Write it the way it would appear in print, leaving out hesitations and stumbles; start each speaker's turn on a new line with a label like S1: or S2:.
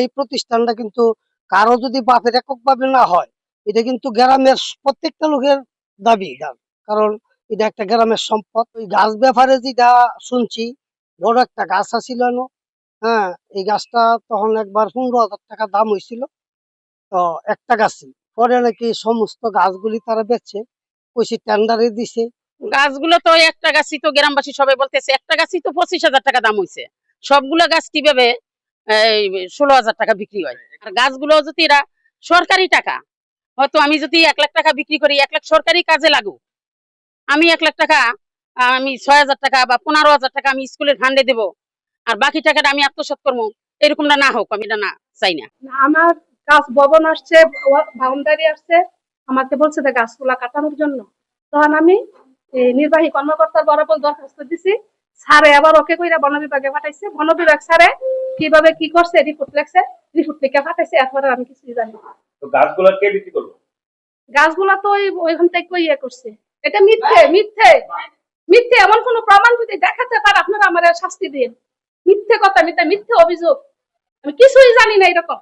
S1: এই প্রতিষ্ঠানটা কিন্তু কারো যদি বাপের এককভাবে না হয়, এটা কিন্তু গ্রামের প্রত্যেকটা লোকের দাবি। কারণ এটা একটা গ্রামের সম্পদ। ওই গাছ ব্যাপারে যেটা শুনছি, বড় একটা গাছ আছিল না, হ্যাঁ, এই গাছটা তখন একবার 15,000 টাকা দাম হয়েছিল। তো একটা গাছই, পরে নাকি সমস্ত গাছগুলি তারা বেচছে, কইছি টেন্ডারে দিছে।
S2: গাছগুলো তো একটা গাছই তো গ্রামবাসী সবাই বলতেছে একটা গাছই তো 25,000 টাকা দাম হয়েছে। সবগুলো গাছ কিভাবে 16,000 টাকা বিক্রি হয়? আর গাছগুলো যদি এরা সরকারি টাকা, হয়তো আমি যদি 1 লাখ টাকা বিক্রি করি, 1 লাখ সরকারি কাজে লাগুক, আমি 1 লাখ টাকা, আমি 6,000 টাকা বা 15,000 টাকা আমি স্কুলের ফান্ডে দেবো, আর বাকি টাকাটা আমি আত্মসাৎ করবো, এরকমটা না হোক, আমি এটা না চাই না।
S3: আমার গাছ ভবন আসছে, বাউন্ডারি আসছে, আমাকে বলছে যে গাছগুলা কাটানোর জন্য। তখন আমি নির্বাহী কর্মকর্তার বরাবর দরখাস্ত দিছি। স্যারে আবার ওকে কইরা বন বিভাগে পাঠাইছে। বন বিভাগ স্যারে কিভাবে কি করছে রিপোর্ট লেখছে, রিপোর্ট লিখে পাঠাইছে। এরপরে আমি কিছুই জানি না।
S4: তো গাছগুলা কে বিক্রি করলো?
S3: গাছগুলা তো ওইখান থেকে ইয়ে করছে। এটা মিথ্যে মিথ্যে মিথ্যে। এমন কোনো প্রমাণ যদি দেখাতে পারে আপনারা আমার শাস্তি দিন। মিথ্যে কথা, মিথ্যে অভিযোগ, আমি কিছুই জানি না এরকম।